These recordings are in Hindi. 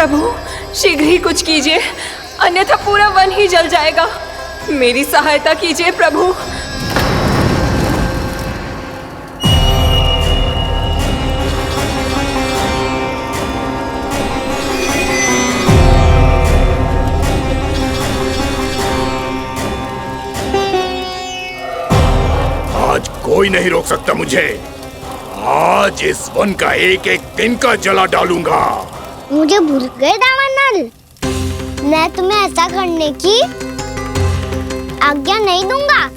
प्रभु शीघ्र ही कुछ कीजिए, अन्यथा पूरा वन ही जल जाएगा। मेरी सहायता कीजिए प्रभु। आज कोई नहीं रोक सकता मुझे। आज इस वन का एक एक तिनका जला डालूंगा। मुझे भूल गए दावानल, मैं तुम्हें ऐसा करने की आज्ञा नहीं दूंगा।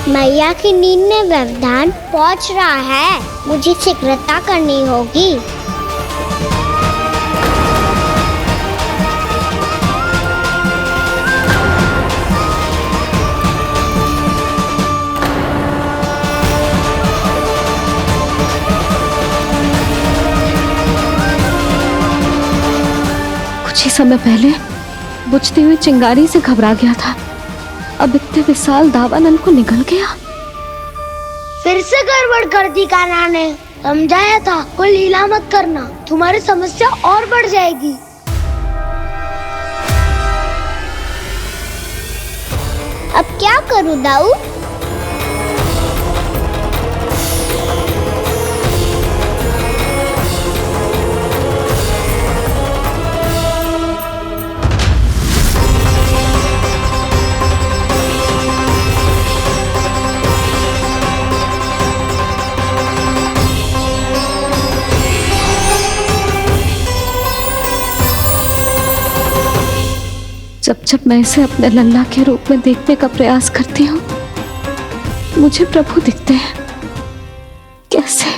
मैया की नींद में व्यवधान पहुंच रहा है, मुझे शीघ्रता करनी होगी। कुछ ही समय पहले बुझती हुई चिंगारी से घबरा गया था, अब इतने विशाल दावानल को निगल गया। फिर से गड़बड़ कर दी कान्हा ने। समझाया था कोई लीला मत करना, तुम्हारी समस्या और बढ़ जाएगी। अब क्या करूं दाऊ? जब जब मैं इसे अपने लल्ला के रूप में देखने का प्रयास करती हूँ, मुझे प्रभु दिखते हैं। कैसे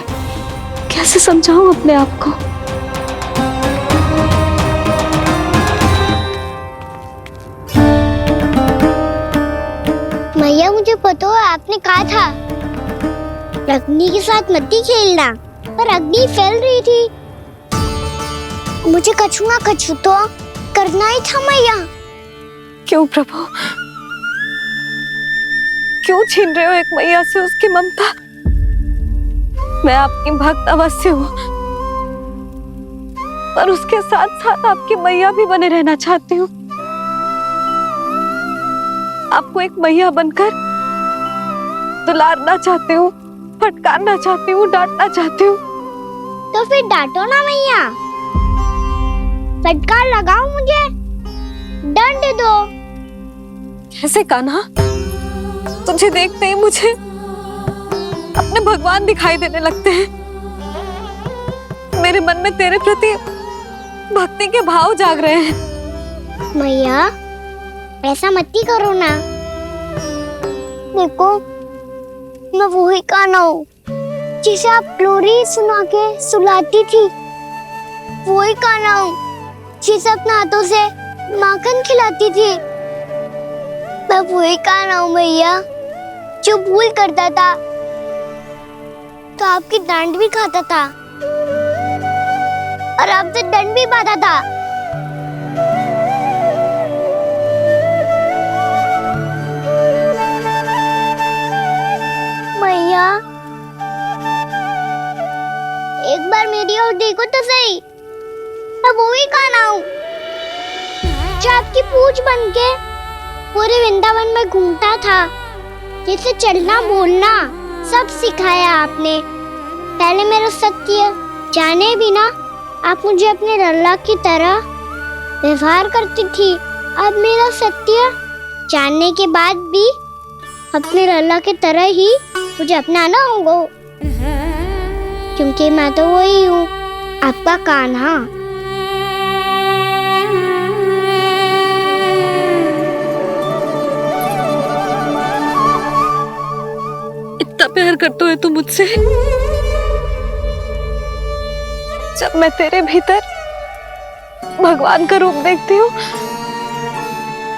कैसे समझाऊं अपने आप को? मैया मुझे पता है आपने कहा था अग्नि के साथ मत ही खेलना, पर अग्नि फैल रही थी। मुझे कछु ना कछु तो करना ही था मैया। क्यों प्रभु, क्यों छीन रहे हो एक मैया से उसकी ममता? मैं आपकी भक्त अवश्य हूँ, पर उसके साथ साथ आपकी मैया भी बने रहना चाहती हूँ। आपको एक मैया बनकर दुलारना चाहती हूँ, फटकारना चाहती हूँ, डांटना चाहती हूँ। तो फिर डांटो ना मैया, फटकार लगाओ, मुझे दंड दो। कैसे कान्हा? तुझे देखते ही मुझे अपने भगवान दिखाई देने लगते हैं। मेरे मन में तेरे प्रति भक्ति के भाव जाग रहे हैं। मैया ऐसा मत ही करो ना। देखो मैं वही कान्हा हूँ जिसे आप लोरी सुना के सुलाती थी। वही कान्हा हूँ जिसे अपने हाथों से माखन खिलाती थी। मैं वही कान्हा हूँ मैया जो भूल करता था तो आपकी डांट भी खाता था और आपसे दंड भी पाता था। मैया एक बार मेरी ओर देखो तो सही। मैं वही कान्हा हूँ जो आपकी पूंछ बनके पूरे वृंदावन में घूमता था, जिसे चलना बोलना सब सिखाया आपने। पहले मेरा सत्य जाने बिना आप मुझे अपने लल्ला की तरह व्यवहार करती थी। अब मेरा सत्य जानने के बाद भी अपने लल्ला की तरह ही मुझे अपनाना होगा, क्योंकि मैं तो वही हूँ, आपका कान्हा। इतना प्यार करते हो तुम मुझसे, जब मैं तेरे भीतर भगवान का रूप देखती हूँ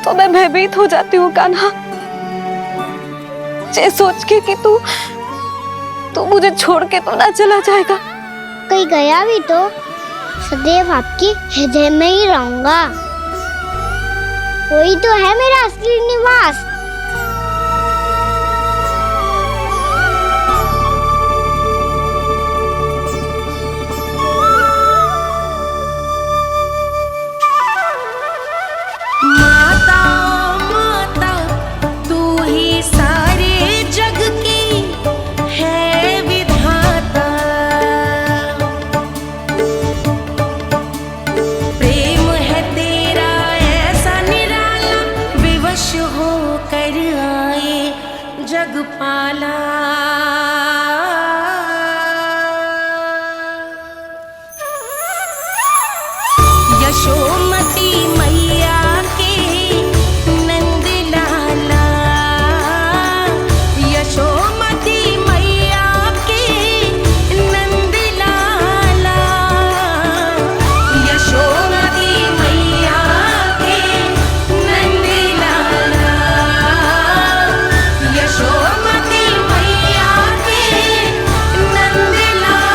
तो मैं भयभीत हो जाती हूँ कान्हा। ये सोच के कि तू मुझे छोड़ के तो ना चला जाएगा। कहीं गया भी तो सदैव आपके हृदय में ही रहूंगा। वही तो है मेरा असली निवास। यशोमती मैया के नंद लाला, यशोमती मैया के नंद लाला, यशोमती मैया के नंद लाला, यशोमती मैया के नंद लाला।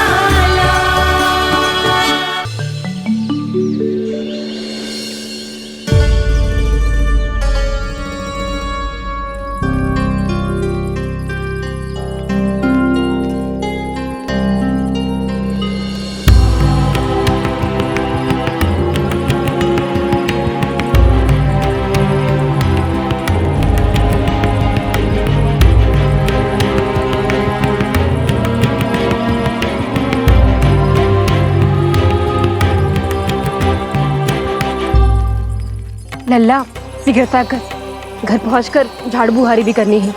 लल्ला शीघ्रता कर, घर पहुंचकर झाड़ बुहारी भी करनी है।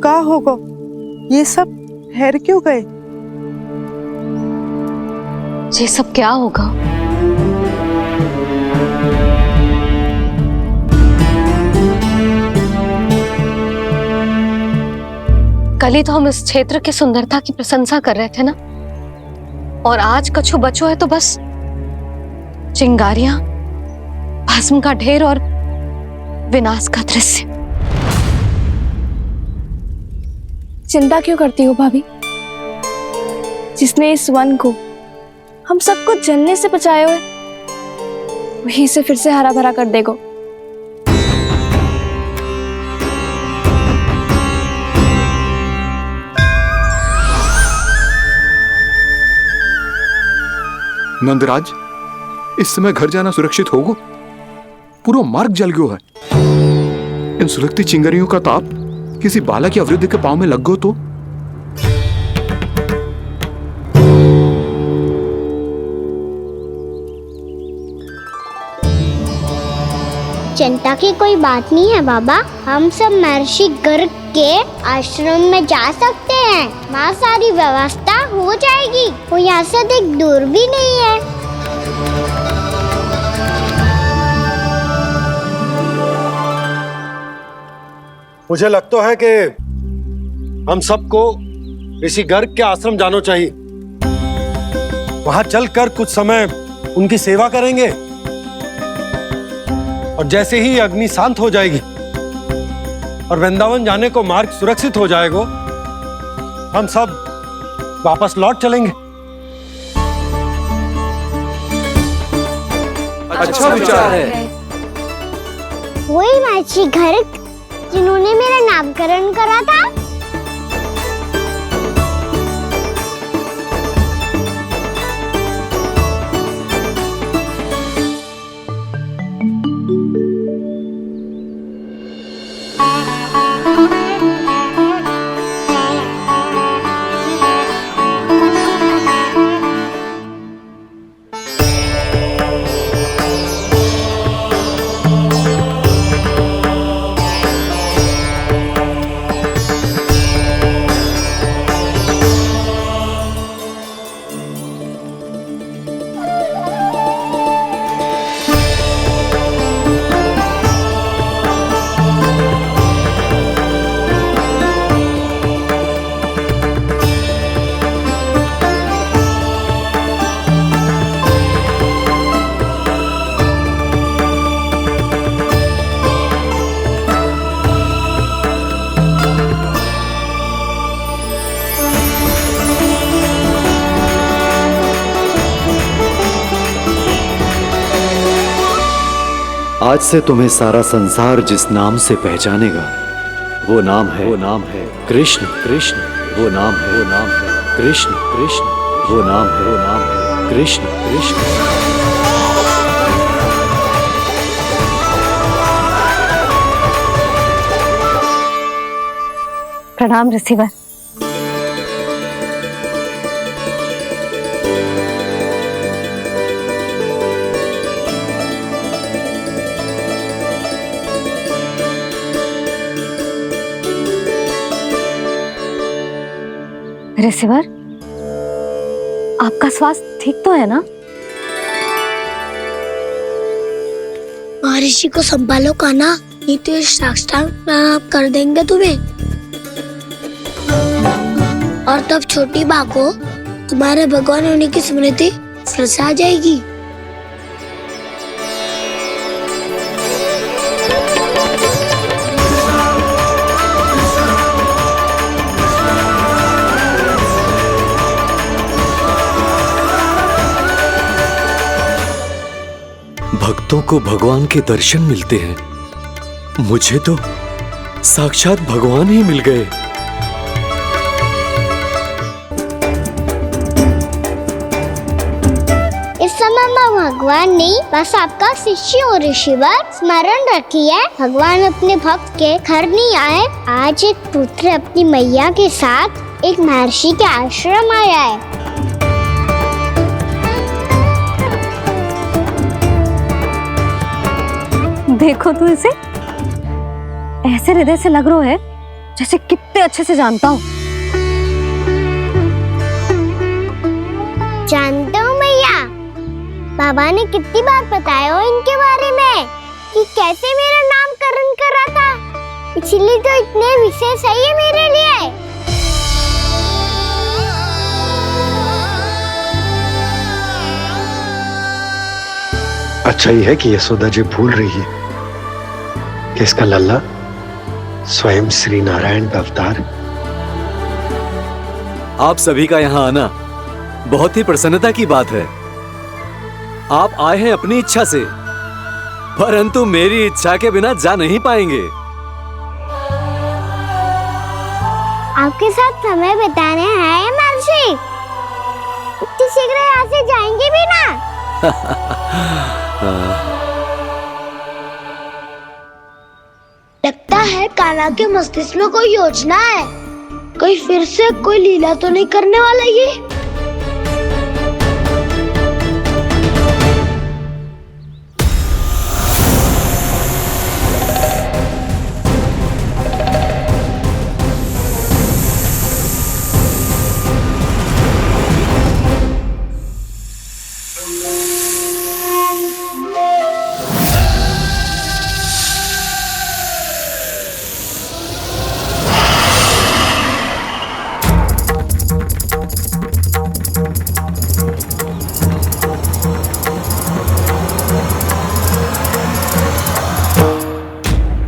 का होगा? ये सब ठहर क्यों गए? ये सब क्या होगा? कल ही तो हम इस क्षेत्र की सुंदरता की प्रशंसा कर रहे थे ना, और आज कछु बचो है तो बस चिंगारियां, भस्म का ढेर और विनाश का दृश्य। चिंता क्यों करती हो भाभी? जिसने इस वन को, हम सबको जलने से बचाया है, वही से फिर से हरा भरा कर देगा। नंदराज, इस समय घर जाना सुरक्षित होगा? पूरा मार्ग जल गयो है। इन सुलगती चिंगारियों का ताप किसी बालक या वृद्ध के पांव में लग गो तो? चिंता की कोई बात नहीं है बाबा। हम सब महर्षि गर्ग के आश्रम में जा सकते हैं। वहाँ सारी व्यवस्था हो जाएगी। वो यहाँ से अधिक दूर भी नहीं है। मुझे लगता है कि हम सबको ऋषि गर्ग के आश्रम जाना चाहिए। वहां चलकर कुछ समय उनकी सेवा करेंगे, और जैसे ही अग्नि शांत हो जाएगी और वृंदावन जाने को मार्ग सुरक्षित हो जाएगा, हम सब वापस लौट चलेंगे। अच्छा विचार है। वही महर्षि गर्ग जिन्होंने मेरा नामकरण करा था। आज से तुम्हें सारा संसार जिस नाम से पहचानेगा वो नाम है कृष्ण कृष्ण। वो नाम है कृष्ण कृष्ण। वो नाम है कृष्ण कृष्ण। प्रणाम रिसीवर। रिसीवर, आपका स्वास्थ्य ठीक तो है ना? महर्षि को संभालो कान्हा, नहीं तो ये साक्षात कर देंगे तुम्हें। और तब छोटी बा को तुम्हारे भगवान होने की स्मृति फिर से आ जाएगी। भक्तों को भगवान के दर्शन मिलते हैं, मुझे तो साक्षात भगवान ही मिल गए। इस समय मैं भगवान नहीं, बस आपका शिष्य हूँ ऋषिवर। स्मरण रखिए, भगवान अपने भक्त के घर नहीं आए। आज एक पुत्र अपनी मैया के साथ एक महर्षि के आश्रम आया है। देखो तो इसे, ऐसे हृदय से लग रहा है जैसे कितने अच्छे से जानता हूँ। जानते हो मैया, बाबा ने कितनी बार बताया हो इनके बारे में कि कैसे मेरा नामकरण करा था, इसलिए तो इतने विशेष है ये मेरे लिए। अच्छा ही है कि यशोदा जी भूल रही है कि इसका लल्ला स्वयं श्री नारायण का अवतार है। आप सभी का यहाँ आना बहुत ही प्रसन्नता की बात है। आप आए हैं अपनी इच्छा से, परंतु मेरी इच्छा के बिना जा नहीं पाएंगे। आपके साथ समय बिताने हैं महर्षि, इतनी शीघ्र यहाँ से जाएंगे भी ना? लगता है कान्हा के मस्तिष्क में कोई योजना है। कोई फिर से कोई लीला तो नहीं करने वाला ये?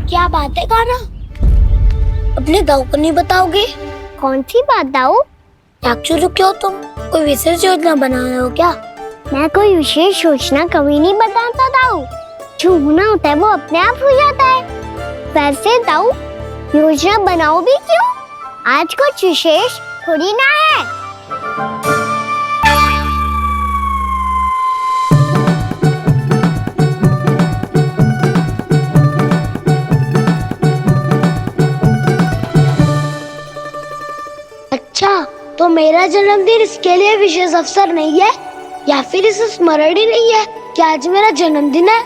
क्या बात है कान्हा, अपने दाऊ को नहीं बताओगे? कौन सी बात दाऊ? चाकचूरू क्यों तुम? कोई विशेष योजना बना रहे हो क्या? मैं कोई विशेष योजना कभी नहीं बताता दाऊ। जो होना होता है वो अपने आप हो जाता है। वैसे दाऊ, योजना बनाओ भी क्यों? आज कुछ विशेष थोड़ी ना है। अच्छा, तो मेरा जन्मदिन इसके लिए विशेष अवसर नहीं है, या फिर इसे स्मरण ही नहीं है कि आज मेरा जन्मदिन है?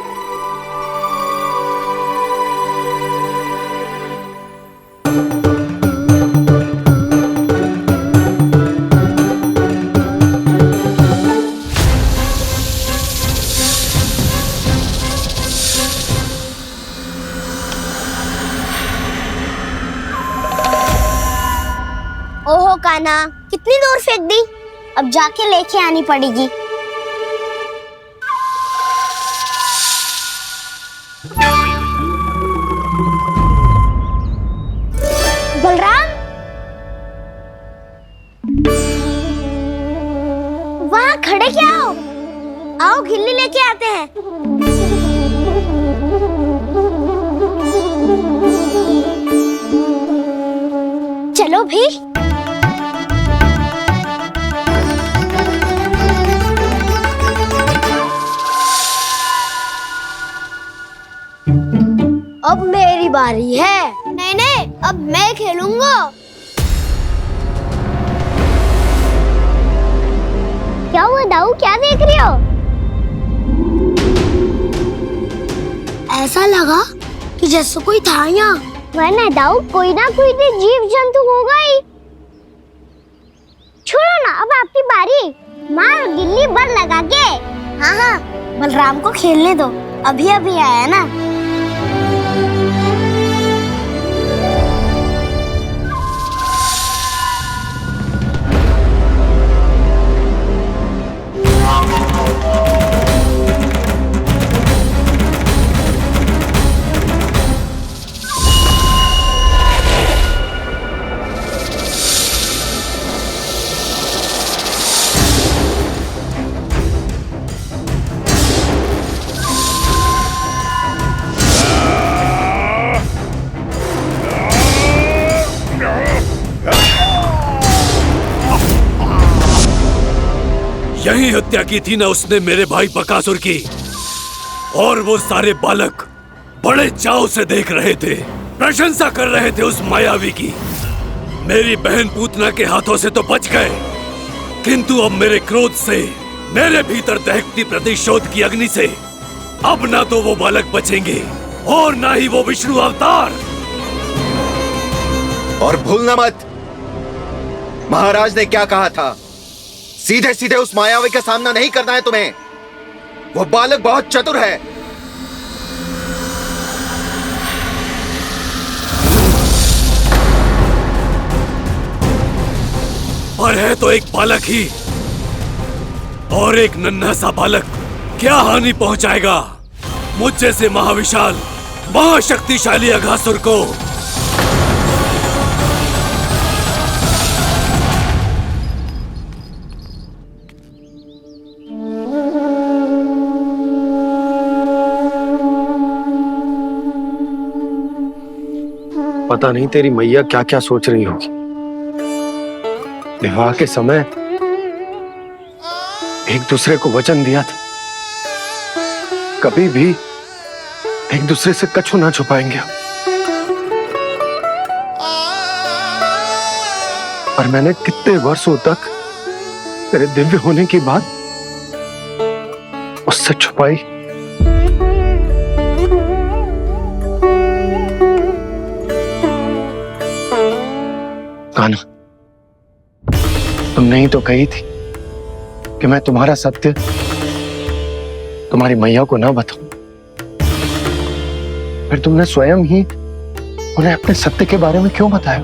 ओहो कान्हा, कितनी दूर फेंक दी, अब जाके लेके आनी पड़ेगी। बलराम, वहाँ खड़े क्या हो? आओ घिल्ली लेके आते हैं। चलो भी। अब मेरी बारी है। नहीं नहीं, अब मैं खेलूंगा। क्या हुआ दाऊ, क्या देख रही हो? ऐसा लगा कि जैसे कोई था यहाँ। वरना दाऊ कोई ना कोई तो जीव जंतु होगा ही। छोड़ो ना, अब आपकी बारी। मार गिल्ली बर लगा के। हाँ हाँ, बलराम को खेलने दो, अभी अभी आया ना। यही हत्या की थी ना उसने मेरे भाई बकासुर की, और वो सारे बालक बड़े चाव से देख रहे थे, प्रशंसा कर रहे थे उस मायावी की। मेरी बहन पूतना के हाथों से तो बच गए, किंतु अब मेरे क्रोध से, मेरे भीतर दहकती प्रतिशोध की अग्नि से अब ना तो वो बालक बचेंगे और ना ही वो विष्णु अवतार। और भूलना मत, महाराज ने क्या कहा था, सीधे सीधे उस मायावी का सामना नहीं करना है तुम्हें। वो बालक बहुत चतुर है। पर है तो एक बालक ही, और एक नन्हा सा बालक क्या हानि पहुंचाएगा मुझ जैसे महाविशाल महाशक्तिशाली अघासुर को। पता नहीं तेरी मैया क्या क्या सोच रही होगी। विवाह के समय एक दूसरे को वचन दिया था, कभी भी एक दूसरे से कछु ना छुपाएंगे। पर मैंने कितने वर्षों तक तेरे दिव्य होने की बात उससे छुपाई। कान्हा, तुमने ही तो कही थी कि मैं तुम्हारा सत्य तुम्हारी मैया को ना बताऊं। फिर तुमने स्वयं ही उन्हें अपने सत्य के बारे में क्यों बताया?